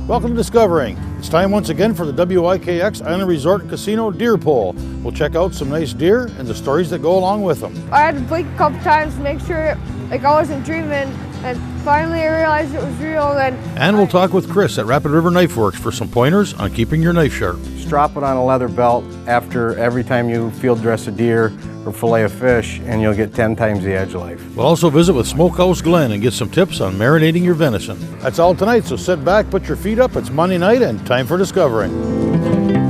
Welcome to Discovering. It's time once again for the WYKX Island Resort and Casino Deer Poll. We'll check out some nice deer and the stories that go along with them. I had to blink a couple times to make sure I wasn't dreaming, and finally I realized it was real. And we'll talk with Chris at Rapid River Knifeworks for some pointers on keeping your knife sharp. Strap it on a leather belt after every time you field dress a deer or fillet a fish, and you'll get 10 times the edge life. We'll also visit with Smokehouse Glenn and get some tips on marinating your venison. That's all tonight, so sit back, put your feet up. It's Monday night and time for Discovering.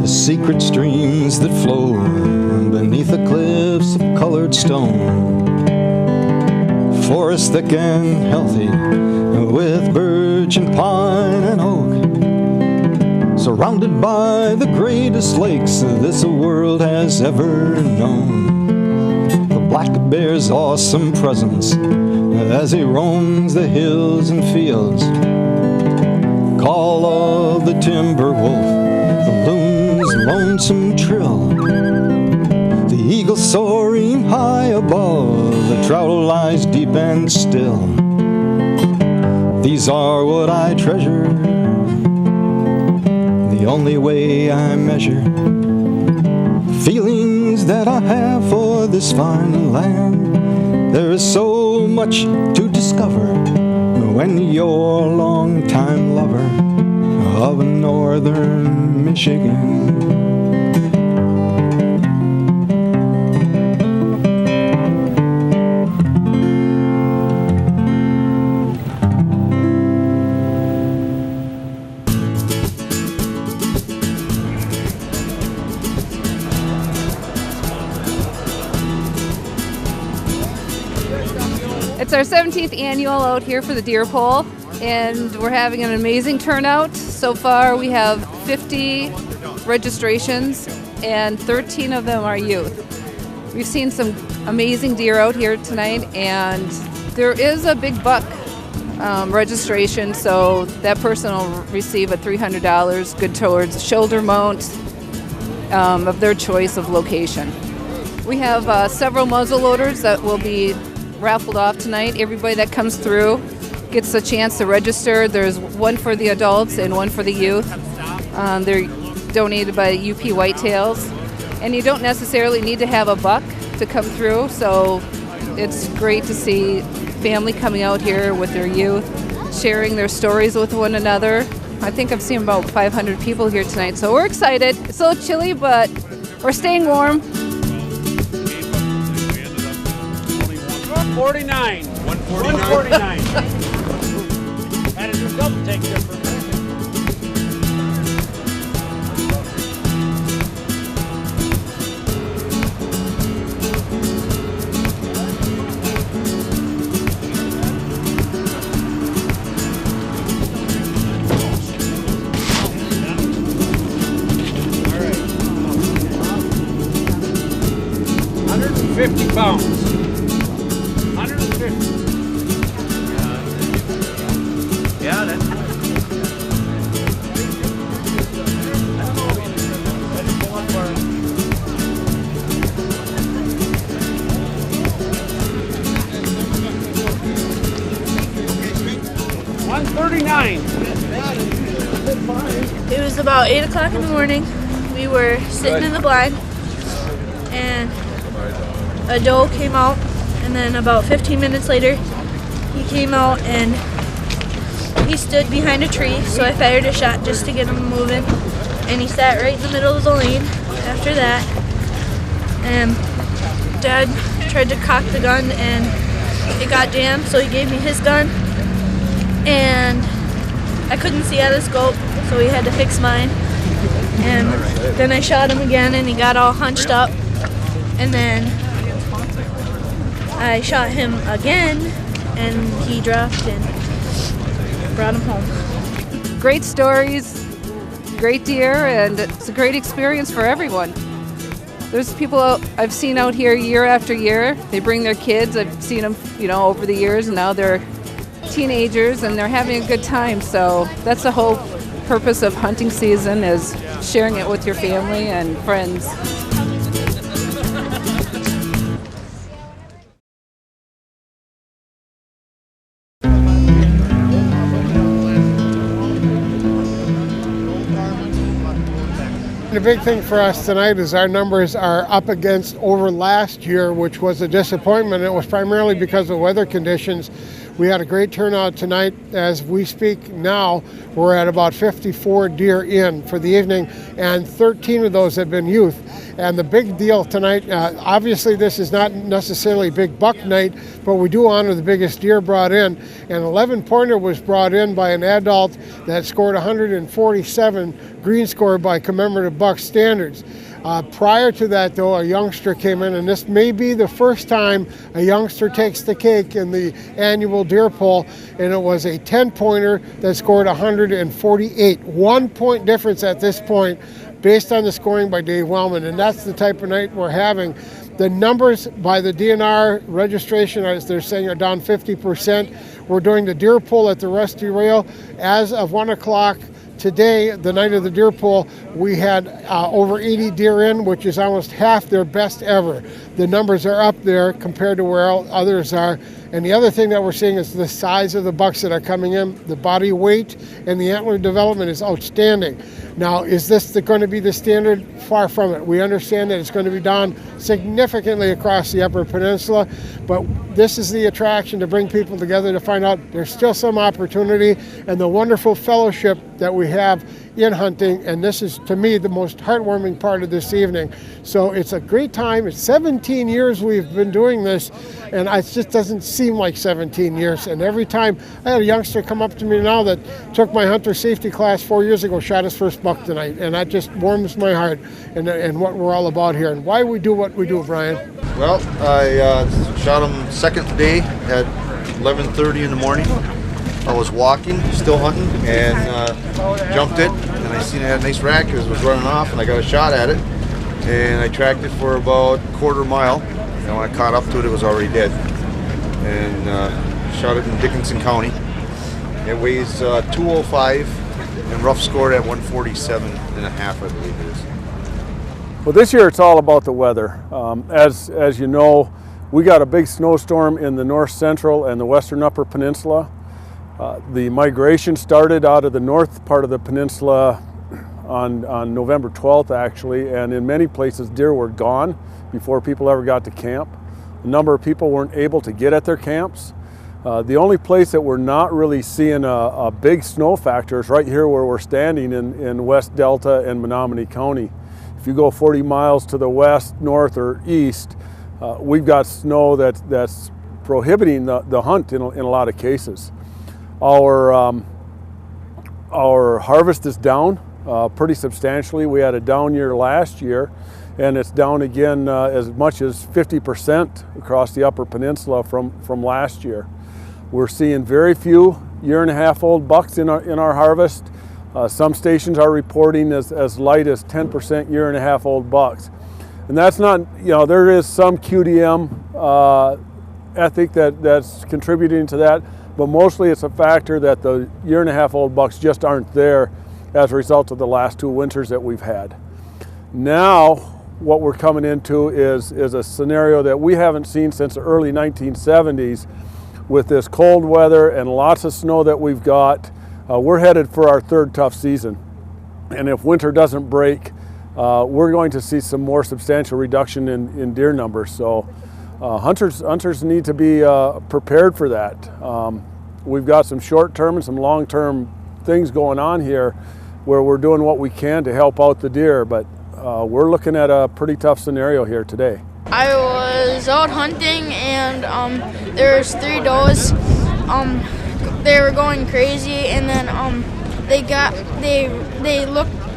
The secret streams that flow beneath the cliffs of colored stone. Forest thick and healthy with birch and pine and oak. Surrounded by the greatest lakes this world has ever known. The black bear's awesome presence as he roams the hills and fields. Call of the timber wolf, the loon's lonesome trill. The eagle soaring high above, the trout lies deep and still. These are what I treasure, the only way I measure feelings that I have for this fine land. There is so much to discover when you're a long-time lover of northern Michigan. It's our 17th annual out here for the deer poll, and we're having an amazing turnout. So far we have 50 registrations and 13 of them are youth. We've seen some amazing deer out here tonight, and there is a big buck registration, so that person will receive a $300 good towards shoulder mount of their choice of location. We have several muzzle loaders that will be raffled off tonight. Everybody that comes through gets a chance to register. There's one for the adults and one for the youth. They're donated by UP Whitetails, and you don't necessarily need to have a buck to come through, so it's great to see family coming out here with their youth, sharing their stories with one another. I think I've seen about 500 people here tonight, so we're excited. It's a little chilly, but we're staying warm. 149. 149. Had to do double take there for a minute. All right. 150 pounds. 150. Yeah, that's 139. It was about 8 o'clock in the morning. We were sitting in the blind, and a doe came out, and then about 15 minutes later, he came out and he stood behind a tree, so I fired a shot just to get him moving, and he sat right in the middle of the lane after that. And Dad tried to cock the gun, and it got jammed, so he gave me his gun, and I couldn't see out of the scope, so he had to fix mine. And then I shot him again, and he got all hunched up, and then I shot him again, and he dropped and brought him home. Great stories, great deer, and it's a great experience for everyone. There's people I've seen out here year after year. They bring their kids. I've seen them, over the years, and now they're teenagers and they're having a good time. So that's the whole purpose of hunting season, is sharing it with your family and friends. The big thing for us tonight is our numbers are up against over last year, which was a disappointment. It was primarily because of weather conditions. We had a great turnout tonight. As we speak now, we're at about 54 deer in for the evening, and 13 of those have been youth. And the big deal tonight, obviously this is not necessarily big buck night, but we do honor the biggest deer brought in. An 11-pointer was brought in by an adult that scored 147 green score by commemorative buck standards. Prior to that, though, a youngster came in, and this may be the first time a youngster takes the cake in the annual deer poll, and it was a 10-pointer that scored 148. 1 point difference at this point based on the scoring by Dave Wellman, and that's the type of night we're having. The numbers by the DNR registration, as they're saying, are down 50%. We're doing the deer poll at the Rusty Rail. As of 1 o'clock today, the night of the deer poll, we had over 80 deer in, which is almost half their best ever. The numbers are up there compared to where others are. And the other thing that we're seeing is the size of the bucks that are coming in. The body weight and the antler development is outstanding. Now, is this going to be the standard? Far from it. We understand that it's going to be down significantly across the Upper Peninsula, but this is the attraction to bring people together to find out there's still some opportunity and the wonderful fellowship that we have in hunting, and this is, to me, the most heartwarming part of this evening. So it's a great time. It's 17 years we've been doing this, and it just doesn't seem like 17 years. And every time, I had a youngster come up to me now that took my hunter safety class 4 years ago, shot his first buck tonight, and that just warms my heart and what we're all about here and why we do what we do, Brian. Well, I shot him second day at 11:30 in the morning. I was walking, still hunting, and jumped it, and I seen it had a nice rack as it was running off, and I got a shot at it, and I tracked it for about a quarter mile, and when I caught up to it, it was already dead, and shot it in Dickinson County. It weighs 205, and rough scored at 147 and a half, I believe it is. Well, this year it's all about the weather. As you know, we got a big snowstorm in the north central and the western upper peninsula. The migration started out of the north part of the peninsula on November 12th, actually, and in many places deer were gone before people ever got to camp. A number of people weren't able to get at their camps. The only place that we're not really seeing a big snow factor is right here where we're standing in West Delta and Menominee County. If you go 40 miles to the west, north, or east, we've got snow that's prohibiting the hunt in a lot of cases. Our harvest is down pretty substantially. We had a down year last year, and it's down again as much as 50% across the Upper Peninsula from last year. We're seeing very few year-and-a-half-old bucks in our harvest. Some stations are reporting as light as 10% year-and-a-half-old bucks. And that's not, there is some QDM ethic that's contributing to that, but mostly it's a factor that the year-and-a-half-old bucks just aren't there as a result of the last 2 winters that we've had. Now, what we're coming into is a scenario that we haven't seen since the early 1970s with this cold weather and lots of snow that we've got. We're headed for our third tough season. And if winter doesn't break, we're going to see some more substantial reduction in deer numbers. So hunters need to be prepared for that. We've got some short-term and some long-term things going on here where we're doing what we can to help out the deer, but we're looking at a pretty tough scenario here today. I was out hunting, and there was 3 does. They were going crazy, and then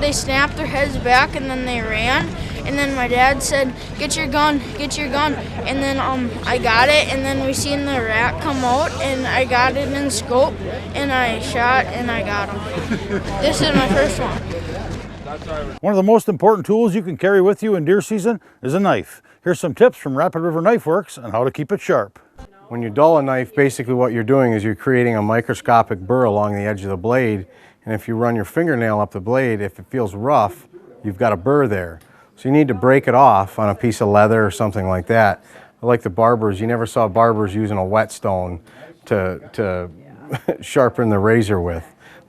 they snapped their heads back, and then they ran. And then my dad said, "Get your gun, get your gun." And then I got it, and then we seen the rat come out, and I got it in scope, and I shot, and I got him. This is my first one. One of the most important tools you can carry with you in deer season is a knife. Here's some tips from Rapid River Knifeworks on how to keep it sharp. When you dull a knife, basically what you're doing is you're creating a microscopic burr along the edge of the blade, and if you run your fingernail up the blade, if it feels rough, you've got a burr there. So you need to break it off on a piece of leather or something like that. Like the barbers, you never saw barbers using a whetstone to sharpen the razor with.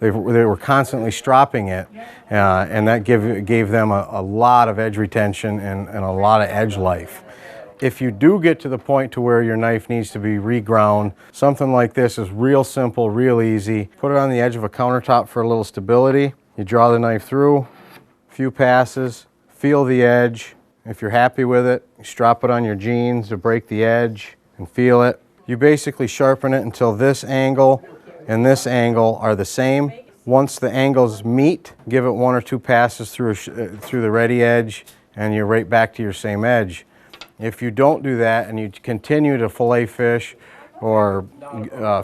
They were constantly stropping it, and that gave them a lot of edge retention and a lot of edge life. If you do get to the point to where your knife needs to be reground, something like this is real simple, real easy. Put it on the edge of a countertop for a little stability. You draw the knife through, a few passes, feel the edge. If you're happy with it, you strap it on your jeans to break the edge and feel it. You basically sharpen it until this angle and this angle are the same. Once the angles meet, give it 1 or 2 passes through the ready edge and you're right back to your same edge. If you don't do that and you continue to fillet fish or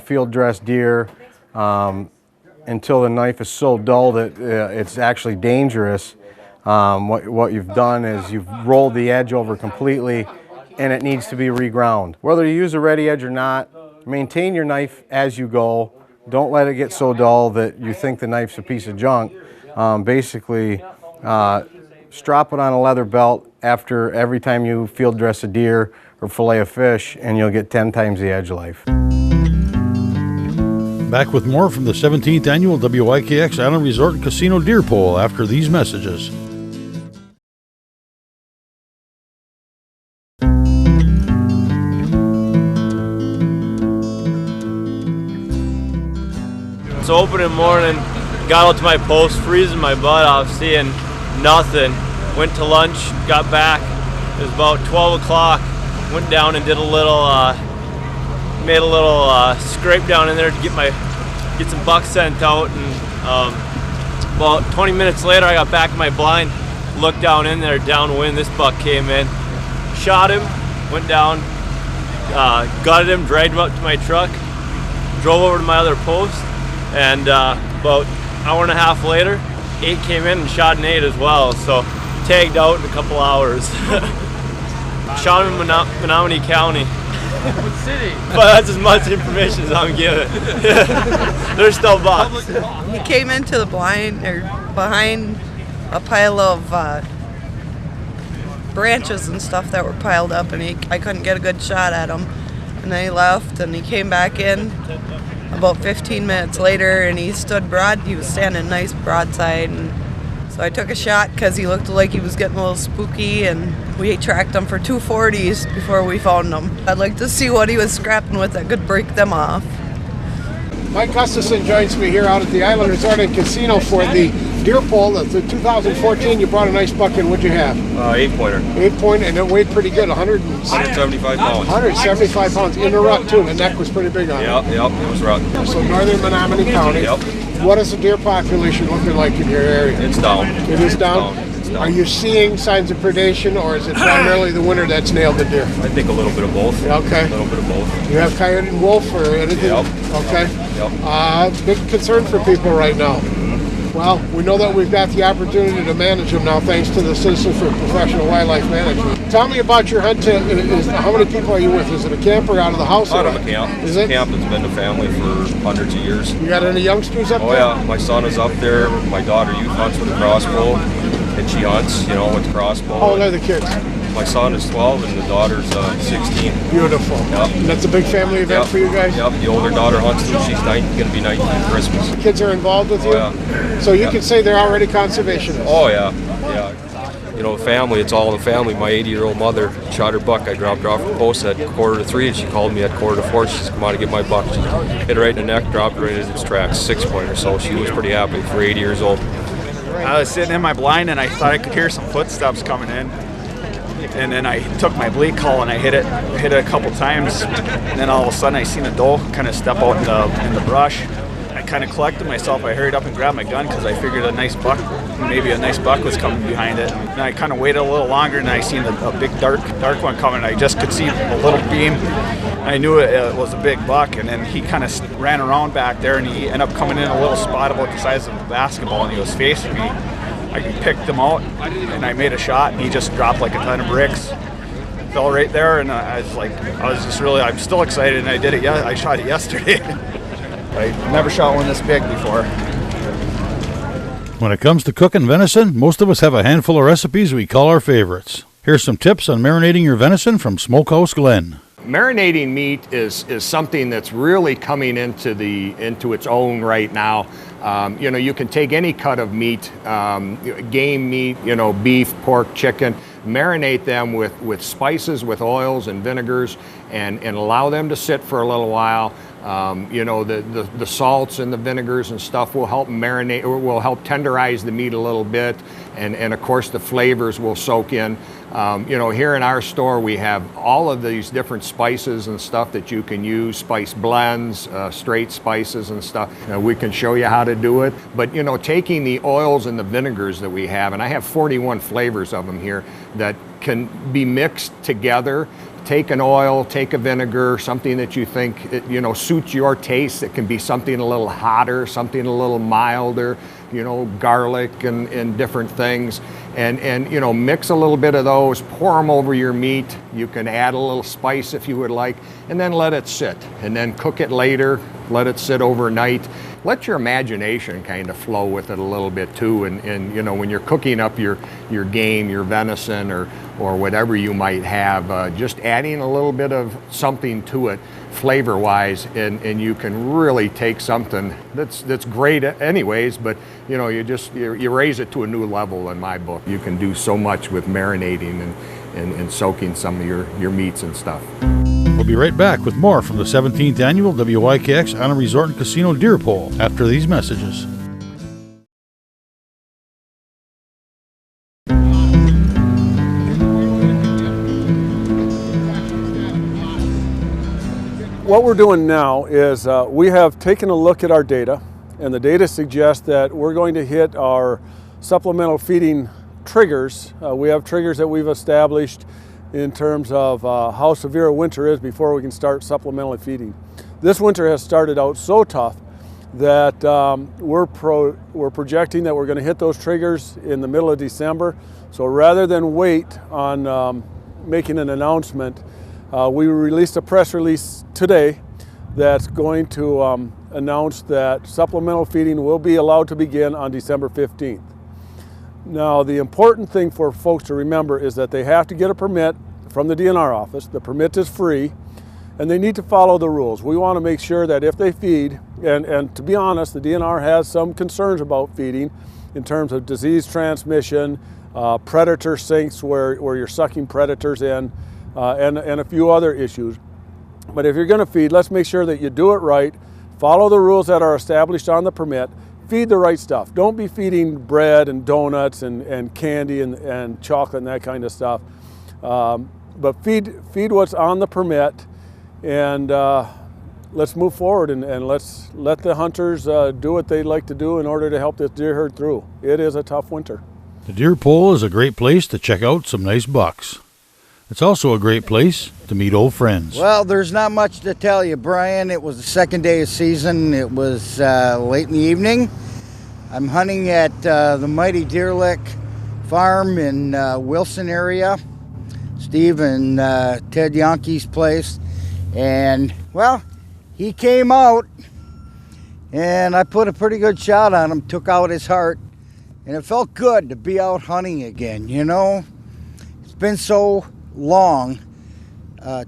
field dress deer until the knife is so dull that it's actually dangerous, what you've done is you've rolled the edge over completely and it needs to be reground. Whether you use a ready edge or not, maintain your knife as you go. Don't let it get so dull that you think the knife's a piece of junk. Basically, strap it on a leather belt after every time you field dress a deer or fillet a fish, and you'll get 10 times the edge life. Back with more from the 17th annual WYKX Island Resort and Casino Deer Poll after these messages. It's opening morning, got out to my post, freezing my butt off, seeing nothing. Went to lunch, got back. It was about 12 o'clock. Went down and did a little, made a little scrape down in there to get some bucks sent out. And about 20 minutes later, I got back in my blind, looked down in there, downwind. This buck came in, shot him, went down, gutted him, dragged him up to my truck, drove over to my other post, and about an hour and a half later, 8 came in and shot an 8 as well. So tagged out in a couple hours. Shot him in Menominee County. What city? But that's as much information as I'm giving. They're still bucks. He came into the blind or behind a pile of branches and stuff that were piled up, and I couldn't get a good shot at him. And then he left, and he came back in about 15 minutes later, and he stood he was standing nice broadside, and so I took a shot because he looked like he was getting a little spooky, and we tracked him for 2 40s before we found him. I'd like to see what he was scrapping with that could break them off. Mike Gustafson joins me here out at the Island Resort and Casino for the deer poll. The 2014, you brought a nice buck in. What'd you have? 8-pointer. 8-point, and it weighed pretty good, 175 pounds. 175 pounds in the rut, too, and the neck was pretty big on it. Yep, it was rut. So northern Menominee County. Yep. What is the deer population looking like in your area? It's down. It is down? It's down. Are you seeing signs of predation, or is it primarily the winter that's nailed the deer? I think a little bit of both. Okay. A little bit of both. You have coyote and wolf or anything? Yep. Okay. Yep. Big concern for people right now. Well, we know that we've got the opportunity to manage them now thanks to the Citizens for Professional Wildlife Management. Tell me about your hunt. How many people are you with? Is it a camp or out of the house? Out of a camp. Is it? A camp that's been the family for hundreds of years. You got any youngsters up there? Oh yeah, my son is up there. My daughter youth hunts with a crossbow, and she hunts, with the crossbow. How old are the kids? My son is 12 and the daughter's 16. Beautiful. Yep. And that's a big family event for you guys? Yep. The older daughter hunts till she's going to be 19 for Christmas. Kids are involved with you? Oh, yeah. So you can say they're already conservationists? Oh yeah. Family, it's all in the family. My 80-year-old mother shot her buck. I dropped her off the post at 2:45, and she called me at 3:45. She said, come on to get my buck. She hit her right in the neck, dropped her right into its tracks, 6-pointer. So she was pretty happy for 80 years old. I was sitting in my blind, and I thought I could hear some footsteps coming in. And then I took my bleed call and I hit it a couple times. And then all of a sudden I seen a doe kind of step out in the brush. I kind of collected myself. I hurried up and grabbed my gun because I figured maybe a nice buck was coming behind it. And I kind of waited a little longer, and I seen a big dark one coming. I just could see a little beam. I knew it was a big buck, and then he kind of ran around back there, and he ended up coming in a little spot about the size of a basketball, and he was facing me. I picked him out, and I made a shot, and he just dropped like a ton of bricks. Fell right there, and I'm still excited, and I did it. I shot it yesterday. I never shot one this big before. When it comes to cooking venison, most of us have a handful of recipes we call our favorites. Here's some tips on marinating your venison from Smokehouse Glenn. Marinating meat is something that's really coming into its own right now. You know, you can take any cut of meat, game meat, you know, beef, pork, chicken, marinate them with spices, with oils and vinegars, and allow them to sit for a little while. You know, the salts and the vinegars and stuff will help marinate, or will help tenderize the meat a little bit, and of course the flavors will soak in. You know, here in our store we have all of these different spices and stuff that you can use, spice blends, straight spices and stuff. We can show you how to do it, but you know, taking the oils and the vinegars that we have, and I have 41 flavors of them here that can be mixed together. Take an oil, take a vinegar, something that you think you know suits your taste. It can be something a little hotter, something a little milder, you know, garlic and different things, and you know, mix a little bit of those, pour them over your meat. You can add a little spice if you would like, and then let it sit, and then cook it later. Let it sit overnight. Let your imagination kind of flow with it a little bit too, and you know, when you're cooking up your game, your venison, or whatever you might have, just adding a little bit of something to it flavor wise, and you can really take something that's great anyways, but you know, you raise it to a new level in my book. You can do so much with marinating and soaking some of your meats and stuff. We'll be right back with more from the 17th Annual WYKX Island Resort and Casino Deer Poll after these messages. What we're doing now is we have taken a look at our data, and the data suggests that we're going to hit our supplemental feeding triggers. We have triggers that we've established in terms of how severe a winter is before we can start supplementally feeding. This winter has started out so tough that we're projecting that we're going to hit those triggers in the middle of December. So rather than wait on making an announcement, we released a press release today that's going to announce that supplemental feeding will be allowed to begin on December 15th. Now, the important thing for folks to remember is that they have to get a permit from the DNR office. The permit is free, and they need to follow the rules. We want to make sure that if they feed, and to be honest, the DNR has some concerns about feeding in terms of disease transmission, predator sinks where you're sucking predators in, and a few other issues. But if you're going to feed, let's make sure that you do it right, follow the rules that are established on the permit, feed the right stuff. Don't be feeding bread and donuts and candy and chocolate and that kind of stuff. But feed what's on the permit, and let's move forward and let's let the hunters do what they'd like to do in order to help this deer herd through. It is a tough winter. The Deer Poll is a great place to check out some nice bucks. It's also a great place to meet old friends. Well, there's not much to tell you, Brian. It was the second day of season. It was late in the evening. I'm hunting at the Mighty Deer Lick Farm in Wilson area, Steve and Ted Yonke's place. And, well, he came out, and I put a pretty good shot on him, took out his heart, and it felt good to be out hunting again, you know? It's been so long.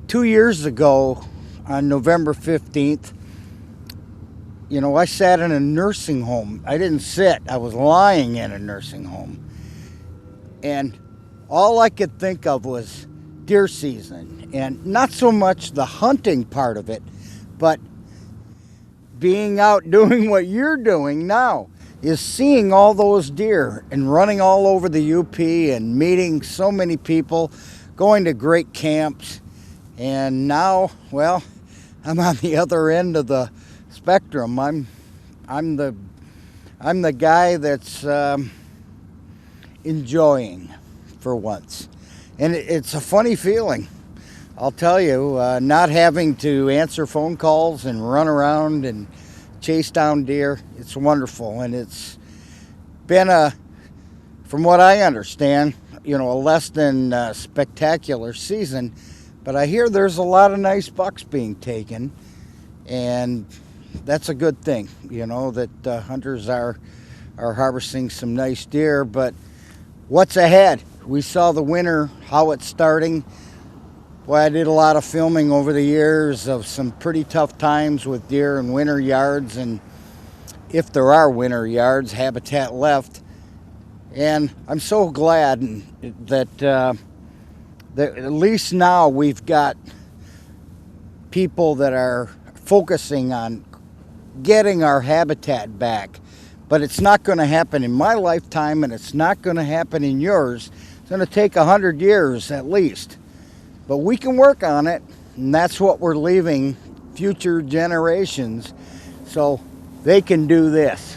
2 years ago, on November 15th, you know, I sat in a nursing home. I didn't sit, I was lying in a nursing home. And all I could think of was deer season, and not so much the hunting part of it, but being out doing what you're doing now, is seeing all those deer and running all over the UP and meeting so many people, going to great camps. And now, well, I'm on the other end of the spectrum. I'm the guy that's enjoying for once, and it's a funny feeling. I'll tell you, not having to answer phone calls and run around and chase down deer, it's wonderful. And it's been from what I understand, you know, a less than spectacular season, but I hear there's a lot of nice bucks being taken, and that's a good thing, you know, that hunters are harvesting some nice deer. But what's ahead? We saw the winter, how it's starting. Well, I did a lot of filming over the years of some pretty tough times with deer in winter yards, and if there are winter yards, habitat left. And I'm so glad that, that at least now we've got people that are focusing on getting our habitat back. But it's not going to happen in my lifetime, and it's not going to happen in yours. It's going to take 100 years at least. But we can work on it, and that's what we're leaving future generations, so they can do this.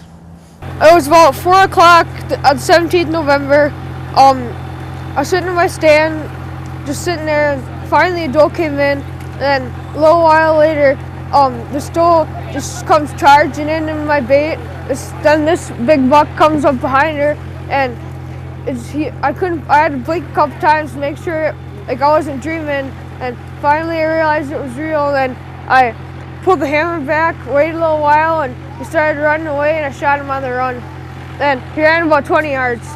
It was about 4 o'clock on 17th November. I was sitting in my stand, just sitting there, and finally a doe came in, and then a little while later, this doe just comes charging in my bait. Then this big buck comes up behind her, and I had to blink a couple times to make sure like I wasn't dreaming, and finally I realized it was real. Then I pulled the hammer back, waited a little while, and he started running away, and I shot him on the run. Then he ran about 20 yards,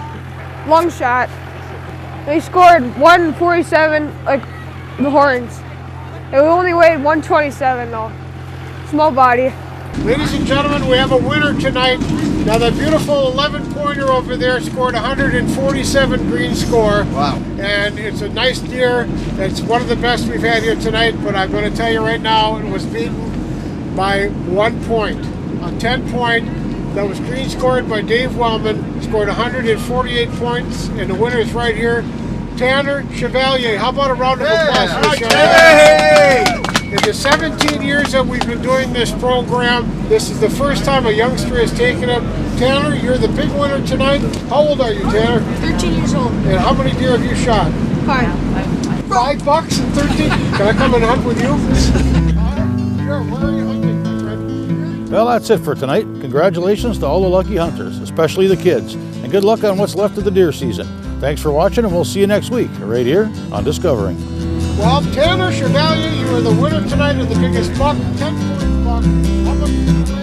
long shot. And he scored 147, like the horns. It only weighed 127 though, small body. Ladies and gentlemen, we have a winner tonight. Now that beautiful 11-pointer over there scored 147 green score. Wow. And it's a nice deer. It's one of the best we've had here tonight, but I'm going to tell you right now, it was beaten by 1 point. A 10-point that was green scored by Dave Wellman, scored 148 points, and the winner is right here, Tanner Chevalier. How about a round of applause for Chevalier? In the 17 years that we've been doing this program, this is the first time a youngster has taken it. Tanner, you're the big winner tonight. How old are you, Tanner? 13 years old. And how many deer have you shot? 5. 5 bucks and 13? Can I come and hunt with you? Sure, where are you hunting, my friend? Well, that's it for tonight. Congratulations to all the lucky hunters, especially the kids. And good luck on what's left of the deer season. Thanks for watching, and we'll see you next week, right here on Discovering. Well, Tanner Chevalier, you are the winner tonight of the biggest buck, 10-point buck. How much